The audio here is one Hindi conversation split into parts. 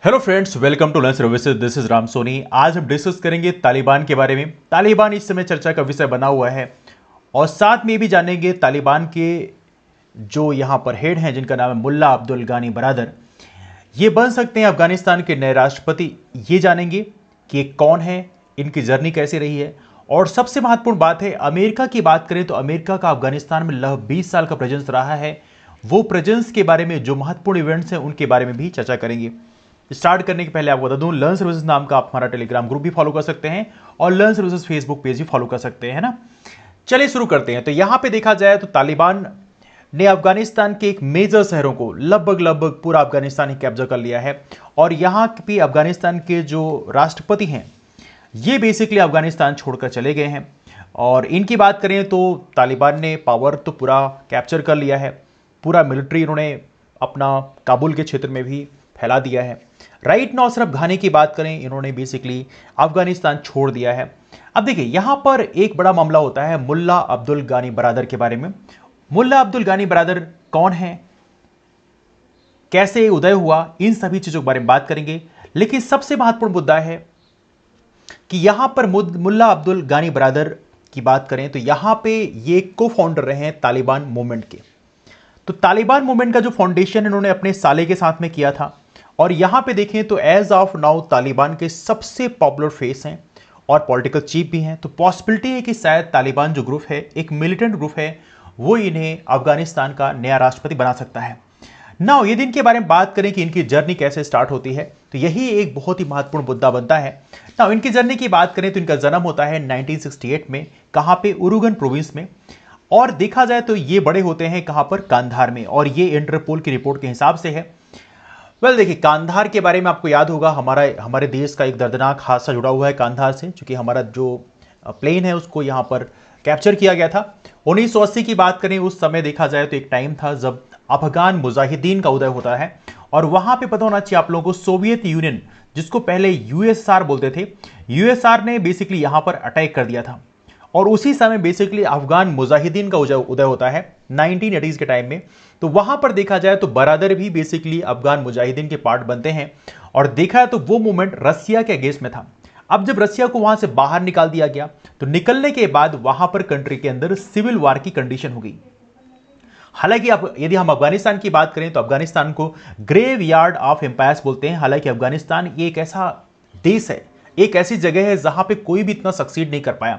Hello friends, welcome to lunch services. This is Ram Soni. आज हम डिस्कस करेंगे तालिबान के बारे में। तालिबान इस समय चर्चा का विषय बना हुआ है और साथ में भी जानेंगे तालिबान के जो यहाँ पर हेड हैं जिनका नाम है मुल्ला अब्दुल गानी बरादर। ये बन सकते हैं अफगानिस्तान के नए राष्ट्रपति। ये जानेंगे कि ये कौन है, इनकी जर्नी कैसी रही है। और सबसे महत्वपूर्ण बात है, अमेरिका की बात करें तो अमेरिका का अफगानिस्तान में लगभग 20 साल का प्रेजेंस रहा है। वो प्रेजेंस के बारे में, जो महत्वपूर्ण इवेंट्स हैं उनके बारे में भी चर्चा करेंगे। स्टार्ट करने के पहले आपको बता दूं, लर्न सर्विसेज नाम का आप हमारा टेलीग्राम ग्रुप भी फॉलो कर सकते हैं और लर्न सर्विसेज फेसबुक पेज भी फॉलो कर सकते हैं ना। चलिए शुरू करते हैं। तो यहां पे देखा जाए तो तालिबान ने अफगानिस्तान के एक मेजर शहरों को लगभग पूरा अफगानिस्तान ही कैप्चर कर लिया है। और यहां भी अफगानिस्तान के जो राष्ट्रपति हैं ये बेसिकली अफगानिस्तान छोड़कर चले गए हैं। और इनकी बात करें तो तालिबान ने पावर तो पूरा कैप्चर कर लिया है। पूरा मिलिट्री इन्होंने अपना काबुल के क्षेत्र में भी फैला दिया है। राइट नाउ अशरफ घानी की बात करें, इन्होंने बेसिकली अफगानिस्तान छोड़ दिया है। अब देखिए यहां पर एक बड़ा मामला होता है मुल्ला अब्दुल गानी बरादर के बारे में। मुल्ला अब्दुल गानी बरादर कौन है, कैसे उदय हुआ, इन सभी चीजों के बारे में बात करेंगे। लेकिन सबसे महत्वपूर्ण मुद्दा है कि यहां पर मुल्ला अब्दुल गानी बरादर की बात करें तो यहां पे ये को फाउंडर रहे हैं तालिबान मूवमेंट के। तो तालिबान मूवमेंट का जो फाउंडेशन इन्होंने अपने साले के साथ में किया था। और यहां पे देखें तो एज ऑफ नाउ तालिबान के सबसे पॉपुलर फेस हैं और पॉलिटिकल चीफ भी हैं। तो पॉसिबिलिटी है कि शायद तालिबान जो ग्रुप है, एक मिलिटेंट ग्रुप है, वो इन्हें अफगानिस्तान का नया राष्ट्रपति बना सकता है। नाउ ये दिन के बारे में बात करें कि इनकी जर्नी कैसे स्टार्ट होती है, तो यही एक बहुत ही महत्वपूर्ण मुद्दा बनता है। नाउ इनकी जर्नी की बात करें तो इनका जन्म होता है 1968 में। कहां पे? उरुगन प्रोविंस में। और देखा जाए तो ये बड़े होते हैं कहां पर? कांधार में। और ये इंटरपोल की रिपोर्ट के हिसाब से है। देखिए कांधार के बारे में आपको याद होगा, हमारे देश का एक दर्दनाक हादसा जुड़ा हुआ है कांधार से, क्योंकि हमारा जो प्लेन है उसको यहां पर कैप्चर किया गया था 1980 की बात करें। उस समय देखा जाए तो एक टाइम था जब अफगान मुजाहिदीन का उदय होता है। और वहां पे पता होना चाहिए आप लोगों को, सोवियत यूनियन, जिसको पहले यूएसआर बोलते थे, यूएसआर ने बेसिकली यहां पर अटैक कर दिया था। और उसी समय बेसिकली अफगान मुजाहिदीन का उदय होता है 1980s के टाइम में। तो वहां पर देखा जाए तो बरादर भी बेसिकली अफगान मुजाहिदीन के पार्ट बनते हैं। और देखा है तो वो मूवमेंट रसिया के अगेंस्ट में था। अब जब रसिया को वहां से बाहर निकाल दिया गया तो निकलने के बाद वहां पर कंट्री के अंदर सिविल वार की कंडीशन हो गई। हालांकि अब यदि हम अफगानिस्तान की बात करें तो अफगानिस्तान को ग्रेव यार्ड ऑफ एम्पायर्स बोलते हैं। हालांकि अफगानिस्तान ये एक ऐसा देश है, एक ऐसी जगह है जहां पे कोई भी इतना सक्सीड नहीं कर पाया।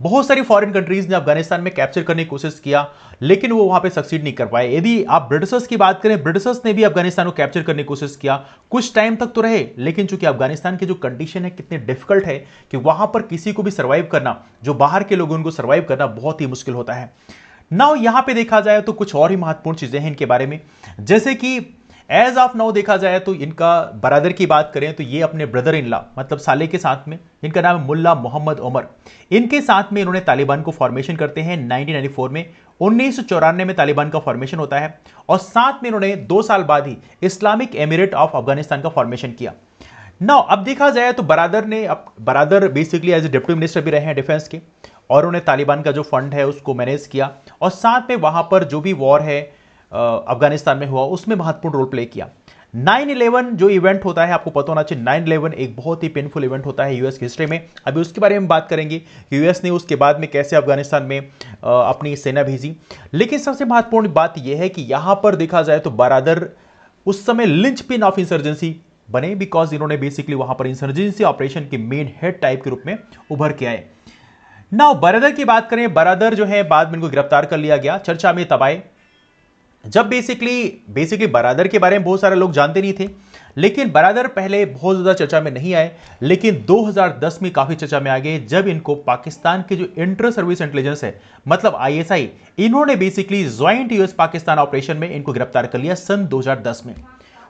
बहुत सारी फॉरेन कंट्रीज ने अफगानिस्तान में कैप्चर करने की कोशिश किया, लेकिन वो वहां पे सक्सीड नहीं कर पाए। यदि आप ब्रिटिशर्स की बात करें, ब्रिटिशर्स ने भी अफगानिस्तान को कैप्चर करने की कोशिश किया, कुछ टाइम तक तो रहे, लेकिन चूंकि अफगानिस्तान की जो कंडीशन है कितनी डिफिकल्ट है कि वहां पर किसी को भी सर्वाइव करना, जो बाहर के लोगों को सर्वाइव करना बहुत ही मुश्किल होता है। नाउ यहां पे देखा जाए तो कुछ और ही महत्वपूर्ण चीजें हैं इनके बारे में, जैसे कि एज ऑफ नाउ देखा जाए तो इनका बरादर की बात करें तो ये अपने ब्रदर इन लॉ मतलब साले के साथ में, इनका नाम है मुल्ला मोहम्मद उमर, इनके साथ में इन्होंने तालिबान को फॉर्मेशन करते हैं 1994 में। 1994 में तालिबान का फॉर्मेशन होता है और साथ में इन्होंने 2 साल बाद ही इस्लामिक एमिरेट ऑफ अफगानिस्तान का फॉर्मेशन किया। नाउ अब देखा जाए तो Baradar basically as a deputy minister भी रहे हैं डिफेंस के, और उन्हें तालिबान का जो फंड है उसको मैनेज किया। और साथ में वहां पर जो भी वॉर है अफगानिस्तान में हुआ उसमें महत्वपूर्ण रोल प्ले किया। 9/11 जो इवेंट होता है, आपको पता होना चाहिए 9/11 एक बहुत ही पेनफुल इवेंट होता है यूएस की हिस्ट्री में। अभी उसके बारे में बात करेंगे कि यूएस ने उसके बाद में कैसे अफगानिस्तान में अपनी सेना भेजी। लेकिन सबसे महत्वपूर्ण बात यह है कि यहां पर देखा जाए तो बरादर उस समय लिंच पिन ऑफ इंसर्जेंसी बने, बिकॉज इन्होंने बेसिकली वहां पर इंसर्जेंसी ऑपरेशन के मेन हेड टाइप के रूप में उभर के आए। नाउ बरादर की बात करें, बरादर जो है बाद में इनको गिरफ्तार कर लिया गया, चर्चा में तब आए जब बेसिकली बरादर के बारे में बहुत सारे लोग जानते नहीं थे। लेकिन बरादर पहले बहुत ज्यादा चर्चा में नहीं आए, लेकिन 2010 में काफी चर्चा में आ गए जब इनको पाकिस्तान के जो इंटर सर्विस इंटेलिजेंस है मतलब आईएसआई, इन्होंने basically joint US Pakistan operation में इनको गिरफ्तार कर लिया सन 2010 में।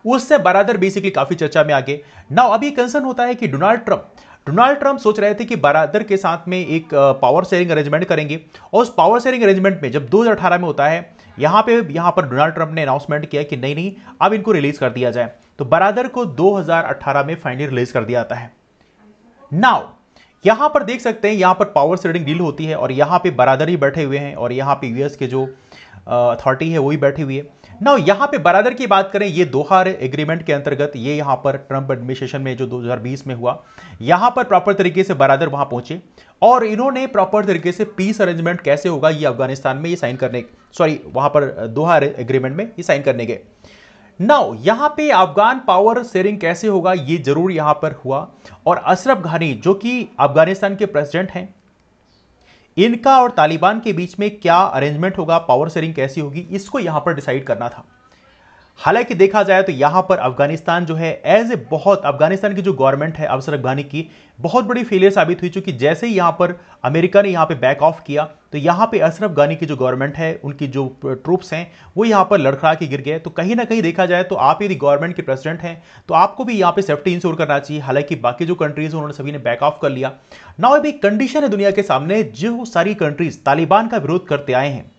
उससे बरादर बेसिकली काफी चर्चा में आ गए। नाउ अभी कंसर्न होता है कि डोनाल्ड ट्रंप सोच रहे थे कि बरादर के साथ में एक पावर शेयरिंग अरेंजमेंट करेंगे। और उस पावर शेयरिंग अरेंजमेंट में जब 2018 में होता है, यहां पर डोनाल्ड ट्रंप ने अनाउंसमेंट किया कि नहीं अब इनको रिलीज कर दिया जाए। तो बरादर को 2018 में फाइनली रिलीज कर दिया जाता है। नाउ यहां पर देख सकते हैं, यहां पर पावर शेयरिंग डील होती है और यहां पे बरादर ही बैठे हुए हैं और यहां पे यूएस के जो अथॉरिटी है वही बैठी हुई है। नाउ यहां पे बरादर की बात करें, ये दोहा एग्रीमेंट के अंतर्गत ये यहां पर ट्रंप एडमिनिस्ट्रेशन में जो 2020 में हुआ, यहां पर प्रॉपर तरीके से बरादर वहां पहुंचे और इन्होंने प्रॉपर तरीके से पीस अरेंजमेंट कैसे होगा ये अफगानिस्तान में ये साइन करने, सॉरी वहां पर दोहा एग्रीमेंट में ये साइन करने गए। नाउ यहां पे अफगान पावर शेयरिंग कैसे होगा ये जरूर यहां पर हुआ, और अशरफ घानी जो कि अफगानिस्तान के प्रेसिडेंट हैं, इनका और तालिबान के बीच में क्या अरेंजमेंट होगा, पावर शेयरिंग कैसी होगी, इसको यहां पर डिसाइड करना था। हालांकि देखा जाए तो यहां पर अफगानिस्तान जो है एज ए बहुत, अफगानिस्तान की जो गवर्नमेंट है अशरफ घानी की बहुत बड़ी फेलियर साबित हुई, चूंकि जैसे ही यहां पर अमेरिका ने यहां पे बैक ऑफ किया तो यहां पे अशरफ घानी की जो गवर्नमेंट है, उनकी जो ट्रूप्स हैं वो यहां पर लड़खड़ा के गिर गए। तो कहीं ना कहीं देखा जाए तो आप यदि गवर्नमेंट के प्रेसिडेंट हैं तो आपको भी यहां पे सेफ्टी इंश्योर करना चाहिए। हालांकि बाकी जो कंट्रीज उन्होंने सभी ने बैक ऑफ कर लिया। नाउ अभी कंडीशन है दुनिया के सामने, जो सारी कंट्रीज तालिबान का विरोध करते आए हैं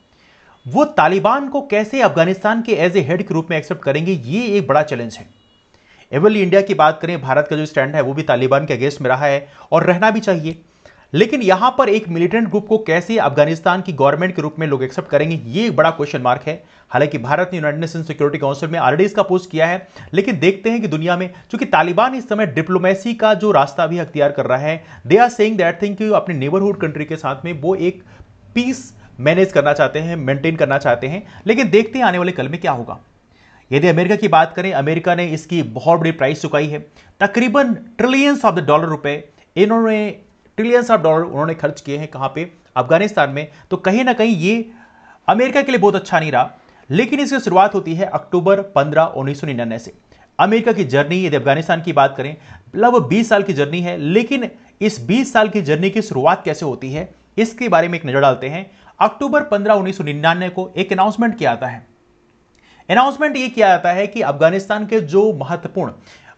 वो तालिबान को कैसे अफगानिस्तान के एज ए हेड के रूप में एक्सेप्ट करेंगे, ये एक बड़ा चैलेंज है। एवली इंडिया की बात करें, भारत का जो स्टैंड है वो भी तालिबान के अगेंस्ट में रहा है और रहना भी चाहिए, लेकिन यहां पर एक मिलिटेंट ग्रुप को कैसे अफगानिस्तान की गवर्नमेंट के रूप में लोग एक्सेप्ट करेंगे, ये एक बड़ा क्वेश्चन मार्क है। हालांकि भारत ने यूनाइटेड नेशन सिक्योरिटी काउंसिल में ऑलरेडी इसका पोस्ट किया है, लेकिन देखते हैं कि दुनिया में, चूंकि तालिबान इस समय डिप्लोमेसी का जो रास्ता भी अख्तियार कर रहा है, they are saying that thing कि अपने नेबरहुड कंट्री के साथ में वो एक पीस मैनेज करना चाहते हैं, मेंटेन करना चाहते हैं। लेकिन देखते हैं आने वाले कल में क्या होगा। यदि अमेरिका की बात करें, अमेरिका ने इसकी बहुत बड़ी प्राइस चुकाई है, तकरीबन ट्रिलियंस ऑफ द डॉलर रुपए, इन्होंने ट्रिलियंस ऑफ डॉलर उन्होंने खर्च किए हैं कहां पे, अफगानिस्तान में। तो कहीं ना कहीं ये अमेरिका के लिए बहुत अच्छा नहीं रहा। लेकिन इसकी शुरुआत होती है अक्टूबर 15, 1999 से। अमेरिका की जर्नी, यदि अफगानिस्तान की बात करें, लगभग 20 साल की जर्नी है। लेकिन इस 20 साल की जर्नी की शुरुआत कैसे होती है इसके बारे में एक नजर डालते हैं। अक्टूबर 15, 1999 को एक अनाउंसमेंट किया जाता है। अनाउंसमेंट ये किया जाता है कि अफगानिस्तान के जो महत्वपूर्ण,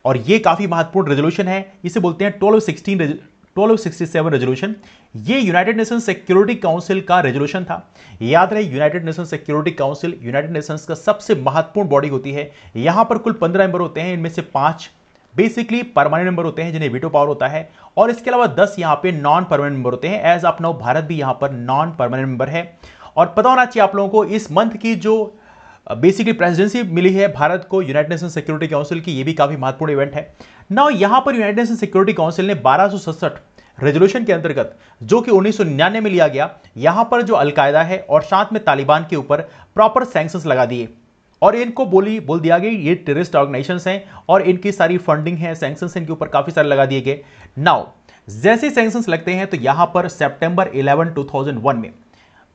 और ये काफी महत्वपूर्ण रेजोल्यूशन है, इसे बोलते हैं 1267 रेजोल्यूशन। ये यूनाइटेड नेशन सिक्योरिटी काउंसिल का रेजोल्यूशन था। याद रहे, United nation security council United Nations का सबसे महत्वपूर्ण बॉडी होती है। यहां पर कुल 15 मेंबर होते हैं, इनमें से 5 बेसिकली परमानेंट मेंबर होते हैं जिन्हें वीटो पावर होता है, और इसके अलावा 10 यहां पे नॉन परमानेंट मेंबर होते हैं। एज ऑफ नाउ भारत भी यहां पर नॉन परमानेंट मेंबर है। और पता होना चाहिए आप लोगों को, इस मंथ की जो बेसिकली प्रेसिडेंसी मिली है भारत को यूनाइटेड नेशन सिक्योरिटी काउंसिल की, ये भी काफी महत्वपूर्ण इवेंट है। नाउ यहां पर यूनाइटेड नेशन सिक्योरिटी काउंसिल ने 1267 रेजोल्यूशन के अंतर्गत, जो कि 1999 में लिया गया, यहां पर जो अलकायदा है और साथ में तालिबान के ऊपर प्रॉपर सैंक्शंस लगा दिए और इनको बोल दिया गया ये टेररिस्ट ऑर्गेनाइजेशंस हैं और इनकी सारी फंडिंग है, सैंक्शंस इनके ऊपर काफी सारे लगा दिए गए। नाउ जैसे सैंक्शंस लगते हैं तो यहां पर सितंबर 11, 2001 में,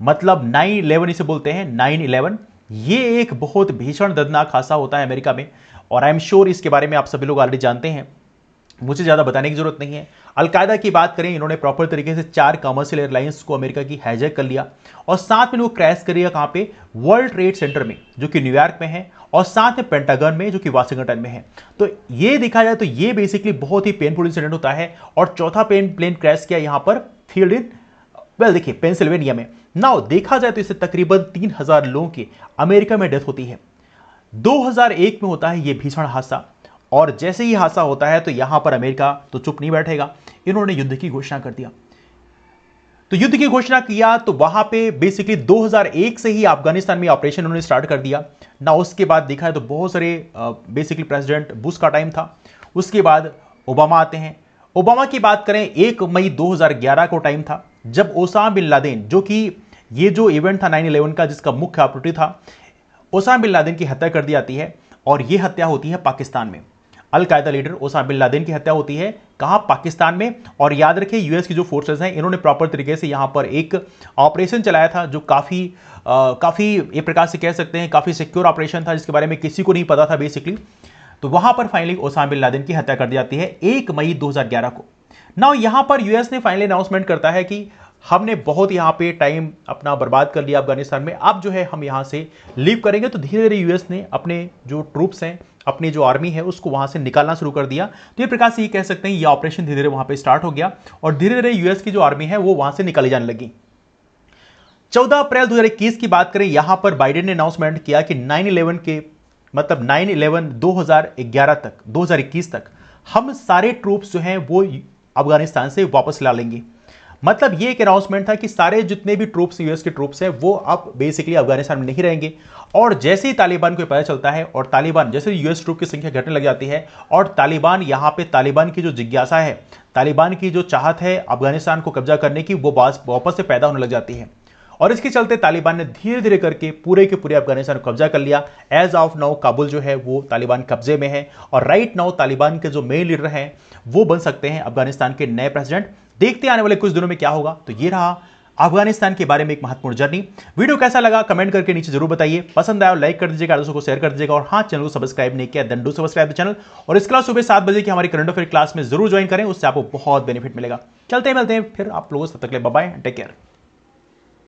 मतलब 9/11 इसे बोलते हैं, 9/11, ये एक बहुत भीषण दर्दनाक हादसा होता है अमेरिका में, और आई एम श्योर इसके बारे में आप सभी लोग ऑलरेडी जानते हैं, मुझे ज्यादा बताने की जरूरत नहीं है। अलकायदा की बात करें, इन्होंने प्रॉपर तरीके से 4 कमर्शियल एयरलाइंस को अमेरिका की हाईजैक कर लिया और साथ में वो क्रैश करिएगा कहां पे, वर्ल्ड ट्रेड सेंटर में जो कि न्यूयॉर्क में है, और साथ में पेंटागन में जो कि वाशिंगटन में है। तो ये देखा जाए तो ये बेसिकली बहुत ही पेनफुल इंसिडेंट होता है। और चौथा प्लेन क्रैश किया यहां पर फील्ड इन, वेल देखिए, पेंसिल्वेनिया में। नाउ देखा जाए तो इससे तकरीबन 3000 लोगों की अमेरिका में डेथ होती है। 2001 में होता है ये भीषण हादसा, और जैसे ही हादसा होता है तो यहां पर अमेरिका तो चुप नहीं बैठेगा, इन्होंने युद्ध की घोषणा कर दिया। तो युद्ध की घोषणा किया तो वहां पे बेसिकली 2001 से ही अफगानिस्तान में ऑपरेशन उन्होंने स्टार्ट कर दिया ना। उसके बाद देखा है तो बहुत सारे बेसिकली प्रेसिडेंट बुश का टाइम था, उसके बाद ओबामा आते हैं। ओबामा की बात करें, 1 मई 2011 को टाइम था जब ओसामा बिन लादेन, जो कि ये जो इवेंट था 9/11 का जिसका मुख्य ऑपरेटिव था, ओसामा बिन लादेन की हत्या कर दी जाती है। और यह हत्या होती है पाकिस्तान में। Al Qaeda leader Osama bin Laden की हत्या होती है कहां, पाकिस्तान में। और याद रखिए, यूएस की जो फोर्सेस हैं इन्होंने प्रॉपर तरीके से यहां पर एक ऑपरेशन चलाया था जो काफी एक प्रकार से कह सकते हैं काफी सिक्योर ऑपरेशन था, जिसके बारे में किसी को नहीं पता था बेसिकली। तो वहां पर फाइनली ओसामा बिन लादेन की हत्या कर दी जाती है 1 मई 2011 को। नाउ यहां पर यूएस ने फाइनली अनाउंसमेंट करता है कि हमने बहुत यहां पे टाइम अपना बर्बाद कर लिया अफगानिस्तान में, अब जो है हम यहां से लीव करेंगे। तो धीरे धीरे यूएस ने अपने जो ट्रूप्स हैं, अपनी जो आर्मी है, उसको वहां से निकालना शुरू कर दिया। तो ये प्रकार से ये कह सकते हैं ये ऑपरेशन धीरे धीरे वहां पे स्टार्ट हो गया और धीरे धीरे यूएस की जो आर्मी है वो वहां से निकाली जाने लगी। 14 अप्रैल 2021 की बात करें, यहां पर बाइडेन ने अनाउंसमेंट किया कि 9/11 के मतलब 9/11 2011 तक 2021 तक हम सारे ट्रूप्स जो हैं वो अफगानिस्तान से वापस ला लेंगे। मतलब ये एक अनाउंसमेंट था कि सारे जितने भी ट्रूप्स, यूएस के ट्रूप्स हैं, वो अब बेसिकली अफगानिस्तान में नहीं रहेंगे। और जैसे ही तालिबान को पता चलता है और तालिबान, जैसे यूएस ट्रूप की संख्या घटने लग जाती है और तालिबान यहां पे, तालिबान की जो जिज्ञासा है, तालिबान की जो चाहत है अफगानिस्तान को कब्जा करने की, वो वापस से पैदा होने लग जाती है। और इसके चलते तालिबान ने धीरे धीरे करके पूरे के पूरे अफगानिस्तान को कब्जा कर लिया। एज ऑफ नाउ काबुल जो है वो तालिबान कब्जे में है और राइट नाउ तालिबान के जो मेन लीडर हैं वो बन सकते हैं अफगानिस्तान के नए प्रेसिडेंट। देखते आने वाले कुछ दिनों में क्या होगा। तो ये रहा अफगानिस्तान के बारे में एक महत्वपूर्ण जर्नी। वीडियो कैसा लगा कमेंट करके नीचे जरूर बताइए। पसंद आया लाइक कर दीजिएगा, दोस्तों को शेयर कर दीजिएगा और हाँ, चैनल को सब्सक्राइब नहीं किया then do subscribe the channel. और इसके अलावा सुबह 7 बजे की हमारी करंट अफेयर क्लास में जरूर ज्वाइन करें, उससे आपको बहुत बेनिफिट मिलेगा। चलते मिलते हैं फिर आप लोगों से, तब तक के लिए बाय बाय, टेक केयर।